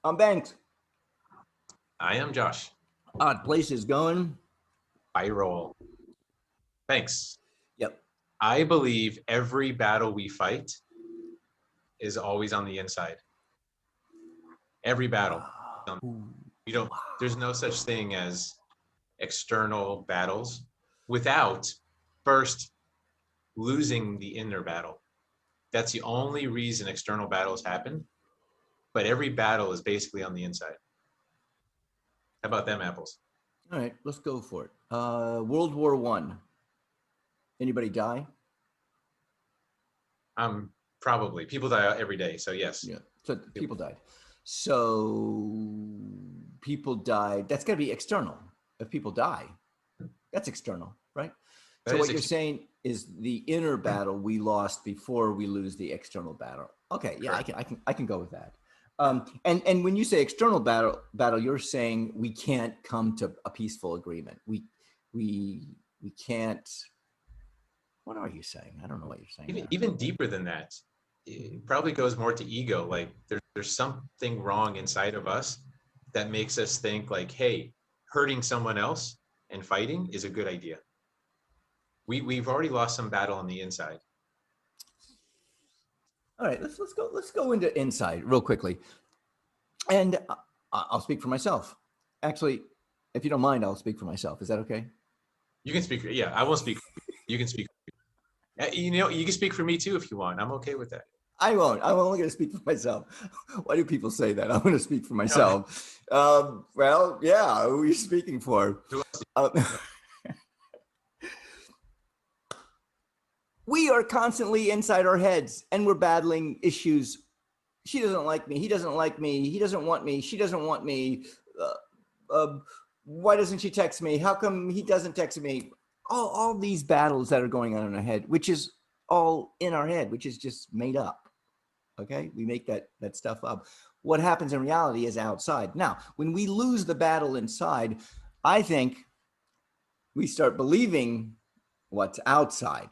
I'm Banks. I am Josh. Odd places going. Viral. Thanks. Yep. I believe every battle we fight is always on the inside. Every battle. Ooh. You don't. There's no such thing as external battles without first losing the inner battle. That's the only reason external battles happen. But every battle is basically on the inside. How about them apples? All right, let's go for it. World War One. Anybody die? Probably. People die every day, so yes. Yeah. So people died. So people died. That's got to be external. If people die, that's external, right? So what you're saying is the inner battle we lost before we lose the external battle. Okay, yeah, I can go with that. And when you say external battle, you're saying we can't come to a peaceful agreement. We can't. What are you saying? I don't know what you're saying. Even deeper than that, it probably goes more to ego. Like there's something wrong inside of us that makes us think like, hey, hurting someone else and fighting is a good idea. We've already lost some battle on the inside. All right, let's go into inside real quickly, and I'll speak for myself. Actually, if you don't mind, I'll speak for myself. Is that okay? You can speak. Yeah, I won't speak. You can speak. You know, you can speak for me too if you want. I'm okay with that. I won't. I'm only going to speak for myself. Why do people say that? I'm going to speak for myself. Well, yeah, who are you speaking for? We are constantly inside our heads and we're battling issues. She doesn't like me. He doesn't like me. He doesn't want me. She doesn't want me. Why doesn't she text me? How come he doesn't text me? All these battles that are going on in our head, which is all in our head, which is just made up. Okay, we make that stuff up. What happens in reality is outside. Now, when we lose the battle inside, I think we start believing what's outside,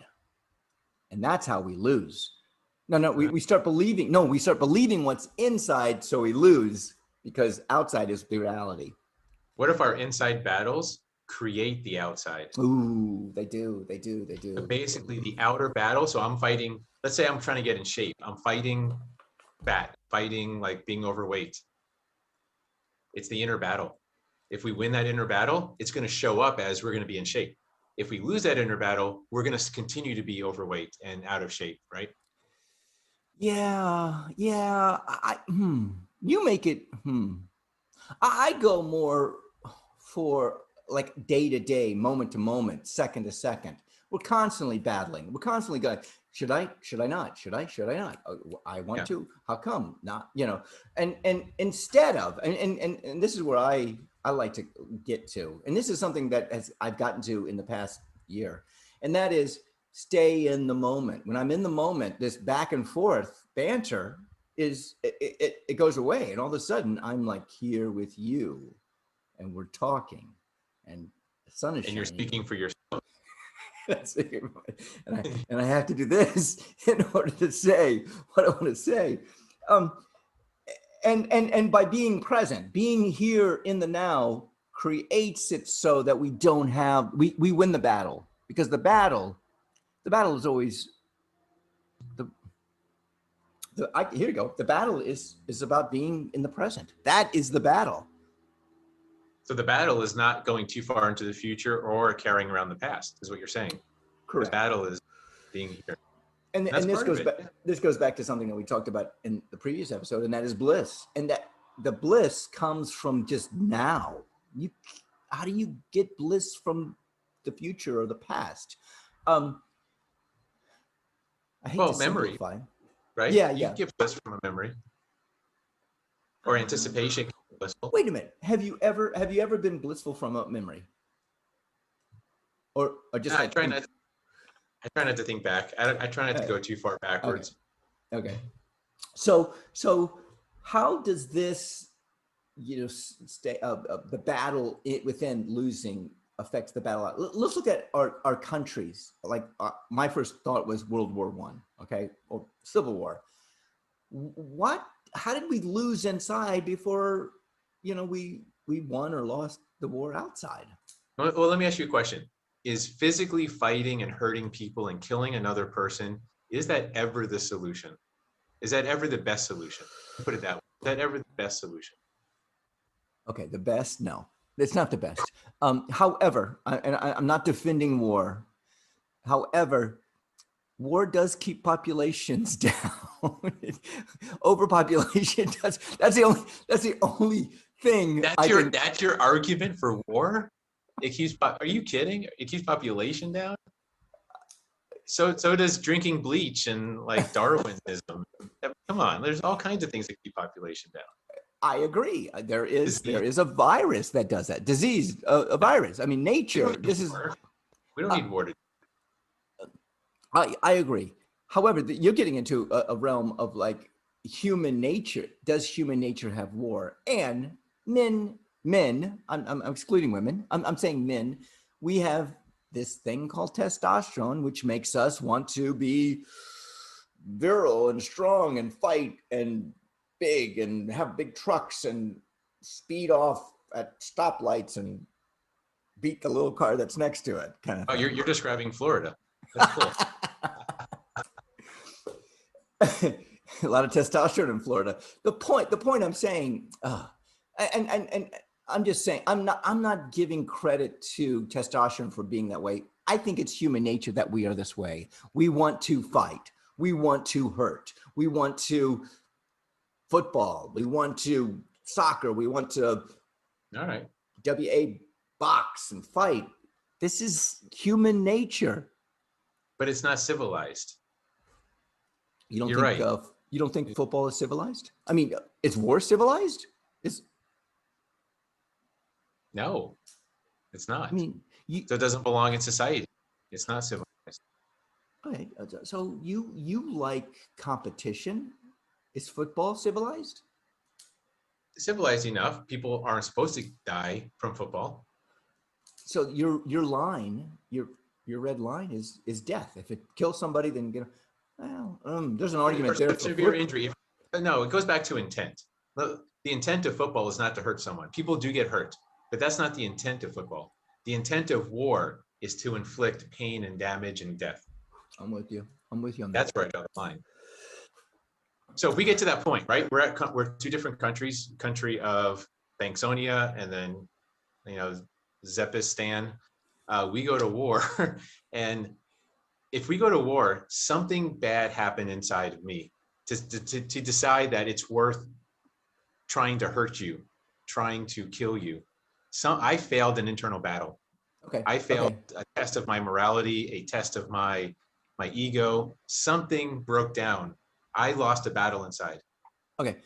and that's how we lose. No, we start believing. No, we start believing what's inside, so we lose because outside is the reality. What if our inside battles create the outside? Ooh, they do. So basically, the outer battle. So I'm fighting. Let's say I'm trying to get in shape. I'm fighting fat, fighting like being overweight. It's the inner battle. If we win that inner battle, it's going to show up as we're going to be in shape. If we lose that inner battle, we're going to continue to be overweight and out of shape, right? Yeah. You make it. I go more for like day to day, moment to moment, second to second. We're constantly battling. We're constantly going, should I not? Should I not? I want to. How come not? And instead of, and this is where I like to get to, and this is something that I've gotten to in the past year, and that is stay in the moment. When I'm in the moment, this back and forth banter it goes away, and all of a sudden I'm like here with you, and we're talking, and the sun is shining. And you're speaking for yourself. and I have to do this in order to say what I want to say. And by being present, being here in the now creates it so that we win the battle, because the battle is always here you go. The battle is about being in the present. That is the battle. So the battle is not going too far into the future or carrying around the past, is what you're saying. Correct. The battle is being here. And this goes back to something that we talked about in the previous episode, and that is bliss. And that the bliss comes from just now. How do you get bliss from the future or the past? I hate to memory, simplify. Right? Yeah. You get bliss from a memory or anticipation. Wait a minute. Have you ever been blissful from a memory? Or just I try not to think back. I try not to go too far backwards. Okay. So how does this, stay the battle within losing affects the battle? Let's look at our countries. Like my first thought was World War I, okay, or Civil War. What how did we lose inside before, we won or lost the war outside? Well, let me ask you a question. Is physically fighting and hurting people and killing another person, is that ever the solution? Is that ever the best solution? Put it that way. Is that ever the best solution? Okay, the best? No, it's not the best. However, I'm not defending war. However, war does keep populations down. Overpopulation does. That's the only thing I think. That's your argument for war? Are you kidding? It keeps population down? So does drinking bleach and like Darwinism. Come on, there's all kinds of things that keep population down. I agree. There Disease. is a virus that does that. Disease, a virus. I mean, nature. We don't need war to. I agree. However, you're getting into a realm of like human nature. Does human nature have war? And men, I'm excluding women. I'm saying men, we have this thing called testosterone, which makes us want to be virile and strong and fight and big and have big trucks and speed off at stoplights and beat the little car that's next to it, kind of Oh, thing. you're describing Florida. That's cool. A lot of testosterone in Florida. The point I'm saying, and I'm just saying, I'm not giving credit to testosterone for being that way. I think it's human nature that we are this way. We want to fight. We want to hurt. We want to football. We want to soccer. We want to All right. WA box and fight. This is human nature. But it's not civilized. You're right. You don't think football is civilized? I mean, is war civilized? No, it's not. I mean, so it doesn't belong in society. It's not civilized. Okay, so you like competition? Is football civilized? Civilized enough. People aren't supposed to die from football. So your line, your red line is death. If it kills somebody, then there's an argument there. Severe injury. No, it goes back to intent. The intent of football is not to hurt someone. People do get hurt, but that's not the intent of football. The intent of war is to inflict pain and damage and death. I'm with you on that. That's right on the line. So if we get to that point, right? We're two different countries. Country of Banksonia and then, Zepistan. We go to war, and if we go to war, something bad happened inside of me to decide that it's worth trying to hurt you, trying to kill you. I failed an internal battle. Okay. I failed a test of my morality, a test of my ego. Something broke down. I lost a battle inside. Okay.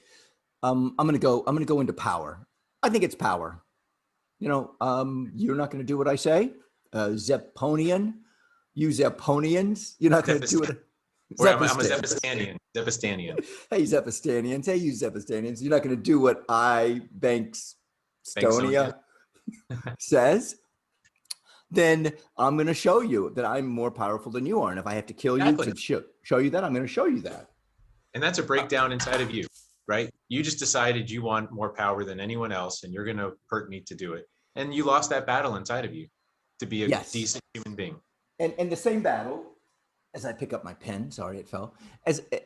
I'm gonna go into power. I think it's power. You're not gonna do what I say. Zepponian. You Zepponians, you're not going to do it. I'm a Zepistanian. Hey, Zepistanians. Hey, you Zepistanians. You're not going to do what Bankstonia says. Then I'm going to show you that I'm more powerful than you are. And if I have to kill you to show you that, I'm going to show you that. And that's a breakdown inside of you, right? You just decided you want more power than anyone else, and you're going to hurt me to do it. And you lost that battle inside of you to be a decent human being. And the same battle, as I pick up my pen, sorry it fell,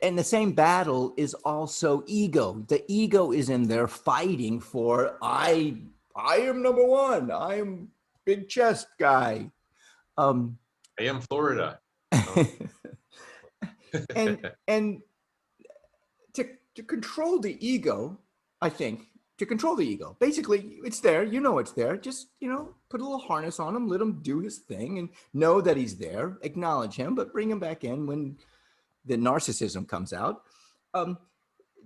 and the same battle is also ego. The ego is in there fighting for, I am number one. I am big chest guy. I am Florida. and to control the ego, I think, to control the ego. Basically, it's there. It's there. Just, put a little harness on him, let him do his thing and know that he's there, acknowledge him, but bring him back in when the narcissism comes out. To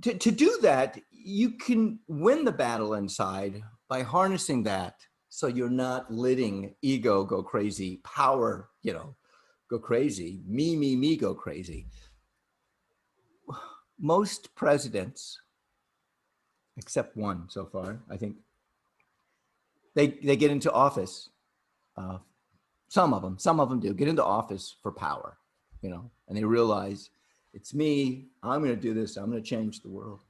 do that, you can win the battle inside by harnessing that so you're not letting ego go crazy, power, go crazy, me, go crazy. Most presidents, except one so far, I think, they get into office. Some of them do get into office for power, and they realize it's me. I'm going to do this. I'm going to change the world.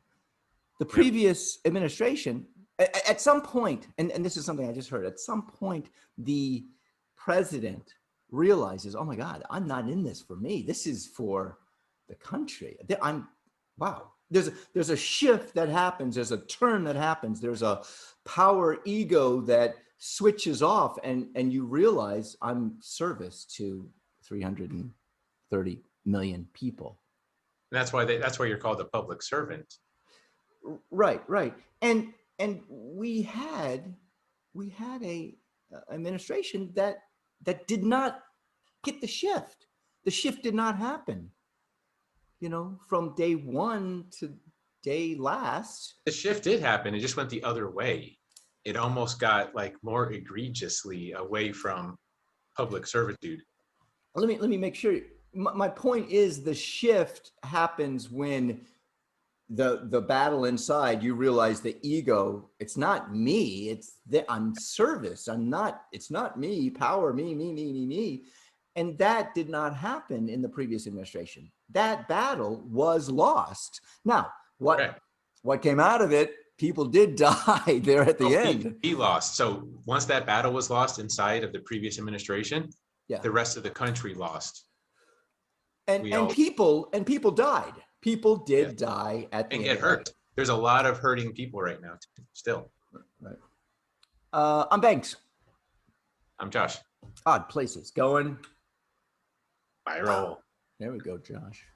The Yep. previous administration, at some point, and this is something I just heard, at some point, the president realizes, oh my God, I'm not in this for me. This is for the country. Wow. There's a shift that happens. There's a turn that happens. There's a power ego that switches off, and you realize I'm service to 330 million people. And that's why you're called a public servant. Right. And we had a administration that did not get the shift. The shift did not happen. From day one to day last. The shift did happen. It just went the other way. It almost got like more egregiously away from public servitude. Let me make sure. My point is, the shift happens when the battle inside, you realize the ego, it's not me, I'm service. It's not me, power, me. And that did not happen in the previous administration. That battle was lost. Now, what came out of it, people did die there at the end. He lost. So once that battle was lost inside of the previous administration, Yeah. the rest of the country lost. And people died. People did die at the and end. get hurt. There's a lot of hurting people right now still. Right. I'm Banks. I'm Josh. Odd Places going viral. There we go, Josh.